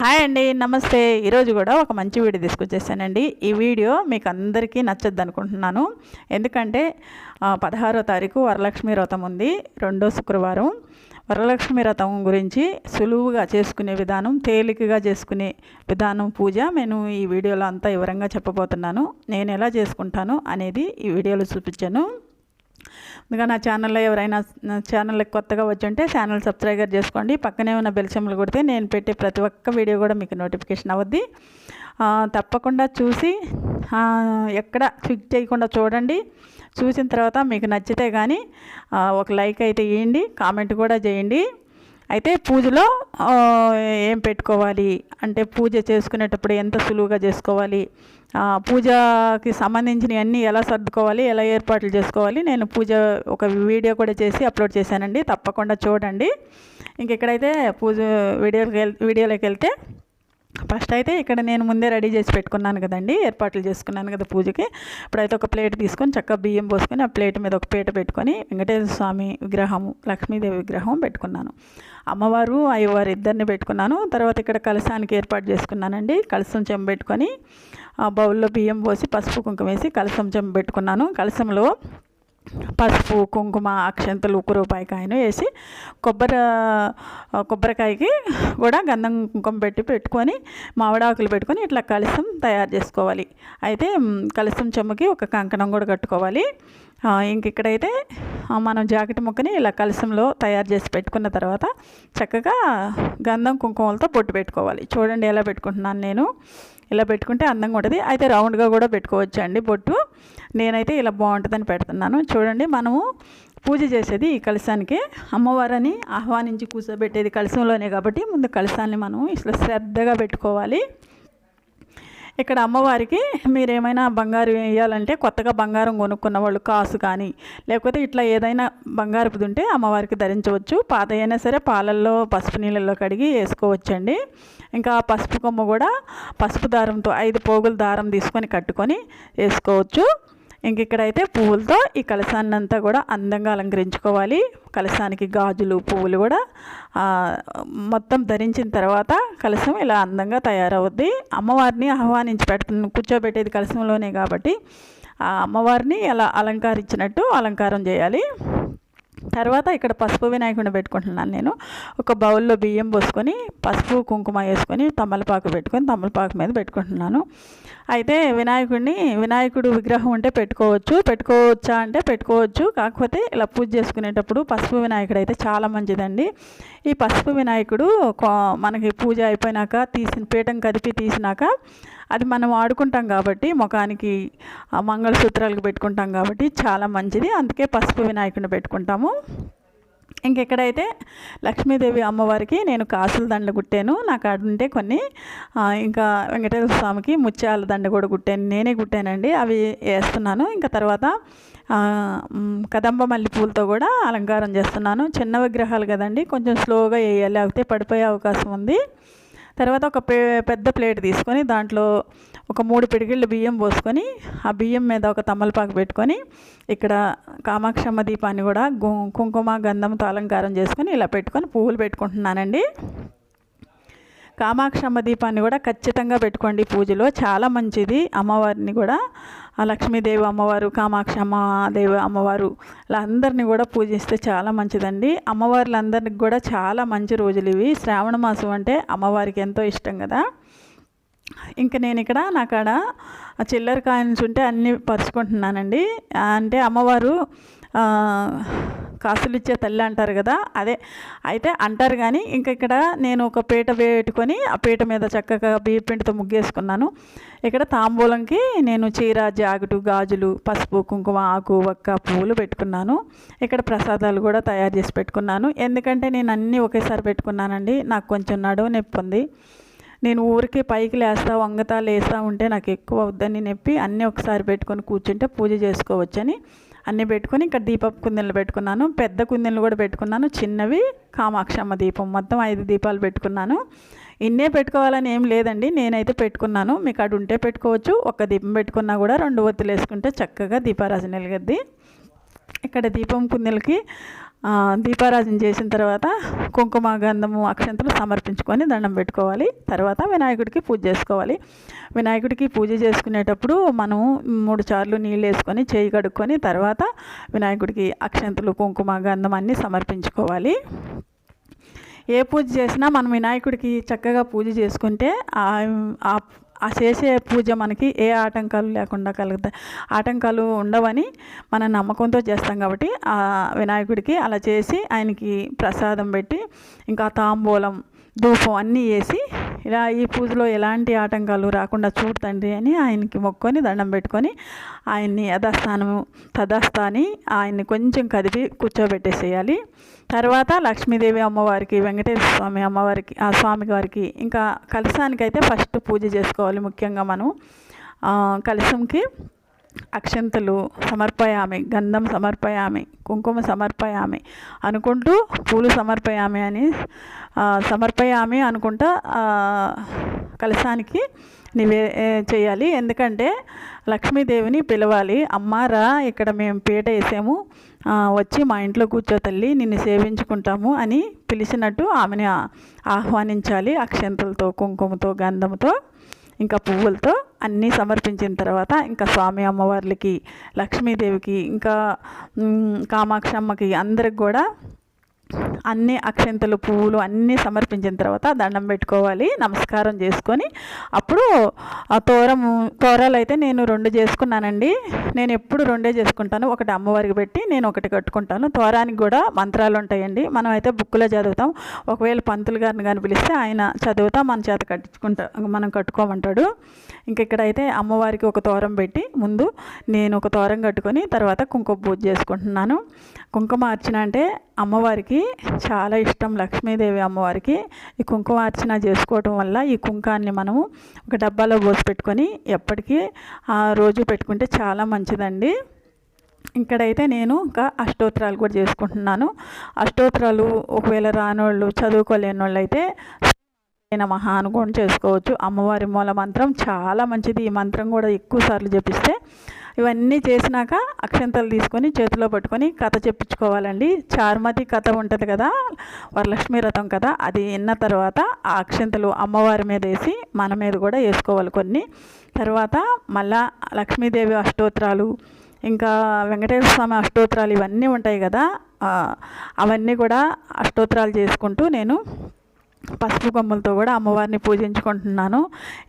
Hi అండి, నమస్తే. ఈరోజు కూడా ఒక మంచి వీడియో తీసుకొచ్చేసానండి. ఈ వీడియో మీకు అందరికీ నచ్చద్దు అనుకుంటున్నాను. ఎందుకంటే 16వ తారీఖు వరలక్ష్మి వ్రతం ఉంది, రెండో శుక్రవారం. వరలక్ష్మి వ్రతం గురించి సులువుగా చేసుకునే విధానం, తేలికగా చేసుకునే విధానం, పూజ నేను ఈ వీడియోలో అంతా వివరంగా చెప్పబోతున్నాను. నేను ఎలా చేసుకుంటాను అనేది ఈ వీడియోలో చూపించాను. ఇంకా నా ఛానల్లో ఎవరైనా ఛానల్కి కొత్తగా వచ్చుంటే ఛానల్ సబ్స్క్రైబర్ చేసుకోండి. పక్కనే ఉన్న బెల్ సింబల్ కొడితే నేను పెట్టే ప్రతి ఒక్క వీడియో కూడా మీకు నోటిఫికేషన్ అవుద్ది. తప్పకుండా చూసి ఎక్కడ క్లిక్ చేయకుండా చూడండి. చూసిన తర్వాత మీకు నచ్చితే కానీ ఒక లైక్ అయితే ఇవ్వండి, కామెంట్ కూడా చేయండి. అయితే పూజలో ఏం పెట్టుకోవాలి అంటే, పూజ చేసుకునేటప్పుడు ఎంత సులువుగా చేసుకోవాలి, పూజకి సంబంధించినవి అన్నీ ఎలా సర్దుకోవాలి, ఎలా ఏర్పాట్లు చేసుకోవాలి, నేను పూజ ఒక వీడియో కూడా చేసి అప్లోడ్ చేశానండి. తప్పకుండా చూడండి. ఇక్కడైతే పూజ వీడియోలోకి వెళ్తే ఫస్ట్ అయితే ఇక్కడ నేను ముందే రెడీ చేసి పెట్టుకున్నాను కదండి, ఏర్పాట్లు చేసుకున్నాను కదా పూజకి. ఇప్పుడైతే ఒక ప్లేట్ తీసుకొని చక్కగా బియ్యం పోసుకొని ఆ ప్లేట్ మీద ఒక పీట పెట్టుకొని వెంకటేశ్వర స్వామి విగ్రహము, లక్ష్మీదేవి విగ్రహం పెట్టుకున్నాను. అమ్మవారు అయ్యవారు ఇద్దరిని పెట్టుకున్నాను. తర్వాత ఇక్కడ కలశానికి ఏర్పాటు చేసుకున్నానండి. కలశం చెంబు పెట్టుకొని బౌల్లో బియ్యం పోసి పసుపు కుంకుమ వేసి కలశం చెంబు పెట్టుకున్నాను. కలశంలో పసుపు, కుంకుమ, అక్షంతలు, రూపాయి కాయను వేసి కొబ్బరికాయకి కూడా గంధం కుంకుమ పెట్టుకొని మామిడాకులు పెట్టుకొని ఇట్లా కలశం తయారు చేసుకోవాలి. అయితే కలశం చెమ్మకి ఒక కంకణం కూడా కట్టుకోవాలి. ఇక్కడైతే మనం జాకెట్ ముక్కని ఇలా కలశంలో తయారు చేసి పెట్టుకున్న తర్వాత చక్కగా గంధం కుంకుమలతో బొట్టు పెట్టుకోవాలి. చూడండి ఎలా పెట్టుకుంటున్నాను నేను. ఇలా పెట్టుకుంటే అందంగా ఉంటుంది. అయితే రౌండ్గా కూడా పెట్టుకోవచ్చు అండి బొట్టు. నేనైతే ఇలా బాగుంటుందని పెడుతున్నాను. చూడండి, మనము పూజ చేసేది ఈ కలశానికి, అమ్మవారిని ఆహ్వానించి కూర్చోబెట్టేది కలశంలోనే కాబట్టి ముందు కలశాన్ని మనం ఇట్లా శ్రద్ధగా పెట్టుకోవాలి. ఇక్కడ అమ్మవారికి మీరు ఏమైనా బంగారు వేయాలంటే, కొత్తగా బంగారం కొనుక్కున్న వాళ్ళు కాసు కానీ లేకపోతే ఇట్లా ఏదైనా బంగారుపుది ఉంటే అమ్మవారికి ధరించవచ్చు. పాత అయినా సరే పాలల్లో పసుపు నీళ్ళల్లో కడిగి వేసుకోవచ్చండి. ఇంకా పసుపు కొమ్మ కూడా పసుపు దారంతో 5 పోగులు దారం తీసుకొని కట్టుకొని వేసుకోవచ్చు. ఇక్కడైతే పువ్వులతో ఈ కలశాన్ని అంతా కూడా అందంగా అలంకరించుకోవాలి. కలశానికి గాజులు, పువ్వులు కూడా మొత్తం ధరించిన తర్వాత కలశం ఇలా అందంగా తయారవుద్ది. అమ్మవారిని ఆహ్వానించి కూర్చోబెట్టేది కలశంలోనే కాబట్టి ఆ అమ్మవారిని ఎలా అలంకరించినట్టు అలంకారం చేయాలి. తర్వాత ఇక్కడ పసుపు వినాయకుడిని పెట్టుకుంటున్నాను నేను. ఒక బౌల్లో బియ్యం పోసుకొని పసుపు కుంకుమ వేసుకొని తమలపాకు పెట్టుకొని తమలపాకు మీద పెట్టుకుంటున్నాను. అయితే వినాయకుడు విగ్రహం ఉంటే పెట్టుకోవచ్చా అంటే పెట్టుకోవచ్చు. కాకపోతే ఇలా పూజ చేసుకునేటప్పుడు పసుపు వినాయకుడు అయితే చాలా మంచిదండి. ఈ పసుపు వినాయకుడు మనకి పూజ అయిపోయినాక పీఠం కదిపి తీసినాక అది మనం వాడుకుంటాం కాబట్టి, ముఖానికి మంగళసూత్రాలకు పెట్టుకుంటాం కాబట్టి చాలా మంచిది. అందుకే పసుపు వినాయకుడిని పెట్టుకుంటాము. ఇంకెక్కడైతే లక్ష్మీదేవి అమ్మవారికి నేను కాసుల దండ కుట్టాను. నాకు ఉంటే కొన్ని. ఇంకా వెంకటేశ్వర స్వామికి ముత్యాల దండ కూడా నేనే కుట్టానండి. అవి వేస్తున్నాను. ఇంకా తర్వాత కదంబ మల్లి పూలతో కూడా అలంకారం చేస్తున్నాను. చిన్న విగ్రహాలు కదండి, కొంచెం స్లోగా వేయాలి, లేకపోతే పడిపోయే అవకాశం ఉంది. తర్వాత ఒక పెద్ద ప్లేట్ తీసుకొని దాంట్లో ఒక 3 పిడికిళ్ళు బియ్యం పోసుకొని ఆ బియ్యం మీద ఒక తమలపాకు పెట్టుకొని ఇక్కడ కామాక్షమ్మ దీపాన్ని కూడా కుంకుమ గంధంతో అలంకారం చేసుకొని ఇలా పెట్టుకొని పువ్వులు పెట్టుకుంటున్నానండి. కామాక్షమ్మ దీపాన్ని కూడా ఖచ్చితంగా పెట్టుకోండి పూజలో, చాలా మంచిది. అమ్మవారిని కూడా లక్ష్మీదేవి అమ్మవారు, కామాక్షమ్మ దేవి అమ్మవారు ఇలా అందరినీ కూడా పూజిస్తే చాలా మంచిదండి. అమ్మవార్లందరికీ కూడా చాలా మంచి రోజులు ఇవి. శ్రావణ మాసం అంటే అమ్మవారికి ఎంతో ఇష్టం కదా. ఇంకా నేను ఇక్కడ నాకాడ చిల్లర కాయిన్స్ ఉంటే అన్నీ పరుచుకుంటున్నానండి. అంటే అమ్మవారు కాసులు ఇచ్చే తల్లి అంటారు కదా, అదే అయితే అంటారు. కానీ ఇక్కడ నేను ఒక పీట పెట్టుకొని ఆ పీట మీద చక్కగా బియ్యపిండితో ముగ్గేసుకున్నాను. ఇక్కడ తాంబూలంకి నేను చీర, జాకెటు, గాజులు, పసుపు, కుంకుమ, ఆకు, వక్క, పువ్వులు పెట్టుకున్నాను. ఇక్కడ ప్రసాదాలు కూడా తయారు చేసి పెట్టుకున్నాను. ఎందుకంటే నేను అన్నీ ఒకేసారి పెట్టుకున్నానండి. నాకు కొంచెం నడుము నొప్పి ఉంది. నేను ఊరికి పైకి లేస్తా ఉంటే నాకు ఎక్కువ వద్దని నొప్పి అన్నీ ఒకసారి పెట్టుకొని కూర్చుంటే పూజ చేసుకోవచ్చని అన్నీ పెట్టుకొని ఇక్కడ దీపపు కుందెలు పెట్టుకున్నాను. పెద్ద కుందెలు కూడా పెట్టుకున్నాను, చిన్నవి కామాక్షమ్మ దీపం, మొత్తం 5 దీపాలు పెట్టుకున్నాను. ఇన్నే పెట్టుకోవాలని ఏం లేదండి, నేనైతే పెట్టుకున్నాను. మీకు అటు ఉంటే పెట్టుకోవచ్చు. ఒక దీపం పెట్టుకున్నా కూడా 2 ఒత్తులు వేసుకుంటే చక్కగా దీపారాజన వెలుగుద్ది. ఇక్కడ దీపం కుందెలకి దీపారాధన చేసిన తర్వాత కుంకుమ గంధము అక్షంతలు సమర్పించుకొని దండం పెట్టుకోవాలి. తర్వాత వినాయకుడికి పూజ చేసుకోవాలి. వినాయకుడికి పూజ చేసుకునేటప్పుడు మనం 3 సార్లు నీళ్ళు వేసుకొని చేయి కడుక్కొని తర్వాత వినాయకుడికి అక్షంతలు కుంకుమ గంధం అన్నీ సమర్పించుకోవాలి. ఏ పూజ చేసినా మనం వినాయకుడికి చక్కగా పూజ చేసుకుంటే ఆ చేసే పూజ మనకి ఏ ఆటంకాలు లేకుండా కలుగుతాయి. ఆటంకాలు ఉండవని మన నమ్మకంతో చేస్తాం కాబట్టి ఆ వినాయకుడికి అలా చేసి ఆయనకి ప్రసాదం పెట్టి ఇంకా తాంబూలం ధూపం అన్నీ వేసి ఇలా ఈ పూజలో ఎలాంటి ఆటంకాలు రాకుండా చూడు తండ్రి అని ఆయనకి మొక్కొని దండం పెట్టుకొని ఆయన్ని యథాస్థానము తథాస్థాని ఆయన్ని కొంచెం కదిపి కూర్చోబెట్టేసేయాలి. తర్వాత లక్ష్మీదేవి అమ్మవారికి, వెంకటేశ్వర స్వామి అమ్మవారికి, ఆ స్వామి గారికి, ఇంకా కలశానికైతే ఫస్ట్ పూజ చేసుకోవాలి. ముఖ్యంగా మనం కలశంకి అక్షంతలు సమర్పయామి, గంధం సమర్పయామి, కుంకుమ సమర్పయామి అనుకుంటూ పూలు సమర్పయామి అని సమర్పయామి అనుకుంటా కలశానికి చేయాలి. ఎందుకంటే లక్ష్మీదేవిని పిలవాలి. అమ్మారా ఇక్కడ మేము పీట వేసాము, వచ్చి మా ఇంట్లో కూర్చో తల్లి, నిన్ను సేవించుకుంటాము అని పిలిచినట్టు ఆమెని ఆహ్వానించాలి. అక్షంతలతో, కుంకుమతో, గంధంతో, ఇంకా పువ్వులతో అన్నీ సమర్పించిన తర్వాత ఇంకా స్వామి అమ్మవార్లకి, లక్ష్మీదేవికి, ఇంకా కామాక్షమ్మకి అందరికి కూడా అన్ని అక్షంతలు పువ్వులు అన్నీ సమర్పించిన తర్వాత దండం పెట్టుకోవాలి. నమస్కారం చేసుకొని అప్పుడు ఆ తోరాలు అయితే నేను 2 చేసుకున్నానండి. నేను ఎప్పుడు 2 చేసుకుంటాను. ఒకటి అమ్మవారికి పెట్టి నేను ఒకటి కట్టుకుంటాను. తోరానికి కూడా మంత్రాలు ఉంటాయండి. మనం అయితే బుక్లో చదువుతాం. ఒకవేళ పంతులు గారిని కానీ పిలిస్తే ఆయన చదువుతా మన చేత మనం కట్టుకోమంటాడు. ఇక్కడైతే అమ్మవారికి ఒక తోరం పెట్టి ముందు నేను ఒక తోరం కట్టుకొని తర్వాత కుంకుమ పూజ చేసుకుంటున్నాను. కుంకుమ అర్చన అంటే అమ్మవారికి చాలా ఇష్టం. లక్ష్మీదేవి అమ్మవారికి ఈ కుంకుమ అర్చన చేసుకోవటం వల్ల ఈ కుంకాన్ని మనము ఒక డబ్బాలో పోసి పెట్టుకొని ఎప్పటికీ రోజు పెట్టుకుంటే చాలా మంచిదండి. ఇక్కడైతే నేను ఇంకా అష్టోత్తరాలు కూడా చేసుకుంటున్నాను. అష్టోత్తరాలు ఒకవేళ రానోళ్ళు, చదువుకోలేని వాళ్ళు అయితే నమః అనుకొని చేసుకోవచ్చు. అమ్మవారి మూల మంత్రం చాలా మంచిది. ఈ మంత్రం కూడా ఎక్కువ సార్లు జపిస్తే. ఇవన్నీ చేసినాక అక్షంతలు తీసుకొని చేతిలో పట్టుకొని కథ చెప్పించుకోవాలండి. చారుమతి కథ ఉంటుంది కదా, వరలక్ష్మీ వ్రతం కదా, అది విన్న తర్వాత ఆ అక్షంతలు అమ్మవారి మీద వేసి మన మీద కూడా వేసుకోవాలి కొన్ని. తర్వాత మళ్ళా లక్ష్మీదేవి అష్టోత్తరాలు, ఇంకా వెంకటేశ్వర స్వామి అష్టోత్తరాలు ఇవన్నీ ఉంటాయి కదా, అవన్నీ కూడా అష్టోత్తరాలు చేసుకుంటూ నేను పసుపు కొమ్మలతో కూడా అమ్మవారిని పూజించుకుంటున్నాను.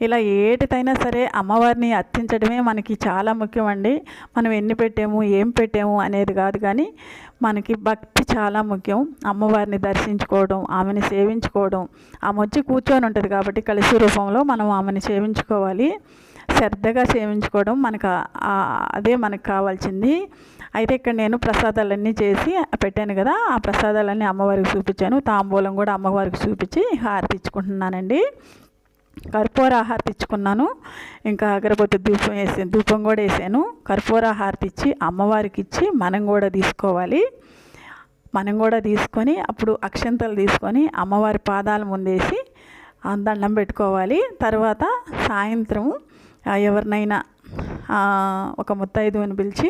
ఇలా ఏటితైనా సరే అమ్మవారిని అర్చించడమే మనకి చాలా ముఖ్యం అండి. మనం ఎన్ని పెట్టాము, ఏం పెట్టాము అనేది కాదు, కానీ మనకి భక్తి చాలా ముఖ్యం. అమ్మవారిని దర్శించుకోవడం, ఆమెని సేవించుకోవడం. ఆమె వచ్చి కూర్చొని ఉంటుంది కాబట్టి కలశ రూపంలో మనం ఆమెని సేవించుకోవాలి. శ్రద్ధగా సేవించుకోవడం అదే మనకు కావాల్సింది. అయితే ఇక్కడ నేను ప్రసాదాలన్నీ చేసి పెట్టాను కదా, ఆ ప్రసాదాలన్నీ అమ్మవారికి చూపించాను. తాంబూలం కూడా అమ్మవారికి చూపించి హారతి ఇచ్చుకుంటున్నానండి. కర్పూర హారతి ఇచ్చుకున్నాను. ఇంకా అగరబత్తి ధూపం కూడా వేసాను. కర్పూర హారతి ఇచ్చి అమ్మవారికి ఇచ్చి మనం కూడా తీసుకోవాలి. మనం కూడా తీసుకొని అప్పుడు అక్షంతలు తీసుకొని అమ్మవారి పాదాల ముందేసి దండం పెట్టుకోవాలి. తర్వాత సాయంత్రం ఎవరినైనా ఒక ముత్తైదువుని పిలిచి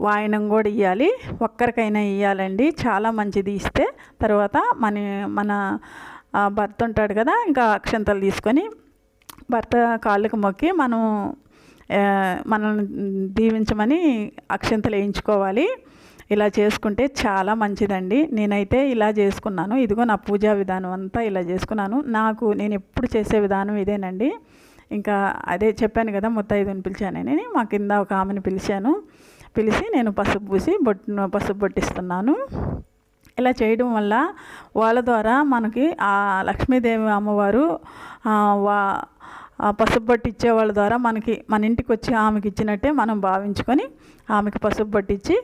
వాయనం కూడా ఇవ్వాలి. ఒక్కరికైనా ఇవ్వాలండి, చాలా మంచిది ఇస్తే. తర్వాత మన భర్త ఉంటాడు కదా, ఇంకా అక్షంతలు తీసుకొని భర్త కాళ్ళకు మొక్కి మనల్ని దీవించమని అక్షంతలు వేయించుకోవాలి. ఇలా చేసుకుంటే చాలా మంచిదండి. నేనైతే ఇలా చేసుకున్నాను. ఇదిగో నా పూజా విధానం అంతా ఇలా చేసుకున్నాను. నేను ఎప్పుడు చేసే విధానం ఇదేనండి. ఇంకా అదే చెప్పాను కదా, ముత్తైదుని పిలిచానని. మా కింద ఒక ఆమెను పిలిచి నేను పసుపు పూసి పసుపు బొట్టిస్తున్నాను. ఇలా చేయడం వల్ల వాళ్ళ ద్వారా మనకి ఆ లక్ష్మీదేవి అమ్మవారు పసుపు బొట్టు ఇచ్చే వాళ్ళ ద్వారా మన ఇంటికి వచ్చి ఆమెకి ఇచ్చినట్టే మనం భావించుకొని ఆమెకి పసుపు బొట్టిచ్చి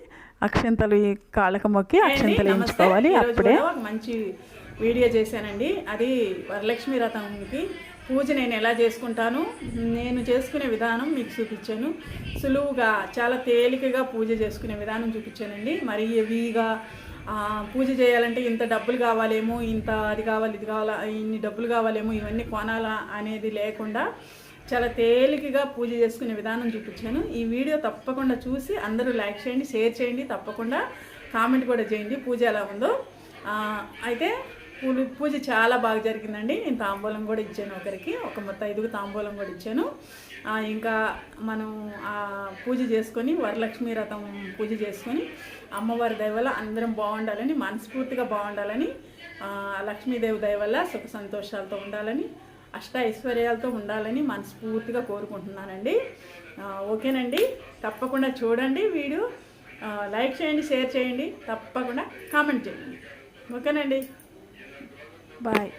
అక్షంతలు కాళ్ళకు మొక్కి అక్షంతలు వేయించుకోవాలి. అప్పుడే మంచి వీడియో చేశానండి. అది వరలక్ష్మీ వ్రతంకి పూజ నేను ఎలా చేసుకుంటాను, నేను చేసుకునే విధానం మీకు చూపించాను. సులువుగా చాలా తేలికగా పూజ చేసుకునే విధానం చూపించానండి. మరి హెవీగా పూజ చేయాలంటే ఇంత డబ్బులు కావాలేమో, ఇంత అది కావాలి, ఇది కావాలా, ఇన్ని డబ్బులు కావాలేమో, ఇవన్నీ కొనాలా అనేది లేకుండా చాలా తేలికగా పూజ చేసుకునే విధానం చూపించాను. ఈ వీడియో తప్పకుండా చూసి అందరూ లైక్ చేయండి, షేర్ చేయండి. తప్పకుండా కామెంట్ కూడా చేయండి పూజ ఎలా ఉందో. అయితే పూజ చాలా బాగా జరిగిందండి. నేను తాంబూలం కూడా ఇచ్చాను ఒకరికి, ఒక మొత్తం 5 తాంబూలం కూడా ఇచ్చాను. ఇంకా మనం పూజ చేసుకొని వరలక్ష్మి వ్రతం పూజ చేసుకొని అమ్మవారి దయ వల్ల అందరం బాగుండాలని, మనస్ఫూర్తిగా బాగుండాలని, లక్ష్మీదేవి దయ వల్ల సుఖ సంతోషాలతో ఉండాలని, అష్ట ఐశ్వర్యాలతో ఉండాలని మనస్ఫూర్తిగా కోరుకుంటున్నానండి. ఓకేనండి, తప్పకుండా చూడండి వీడియో, లైక్ చేయండి, షేర్ చేయండి, తప్పకుండా కామెంట్ చేయండి. ఓకేనండి, బాయ్.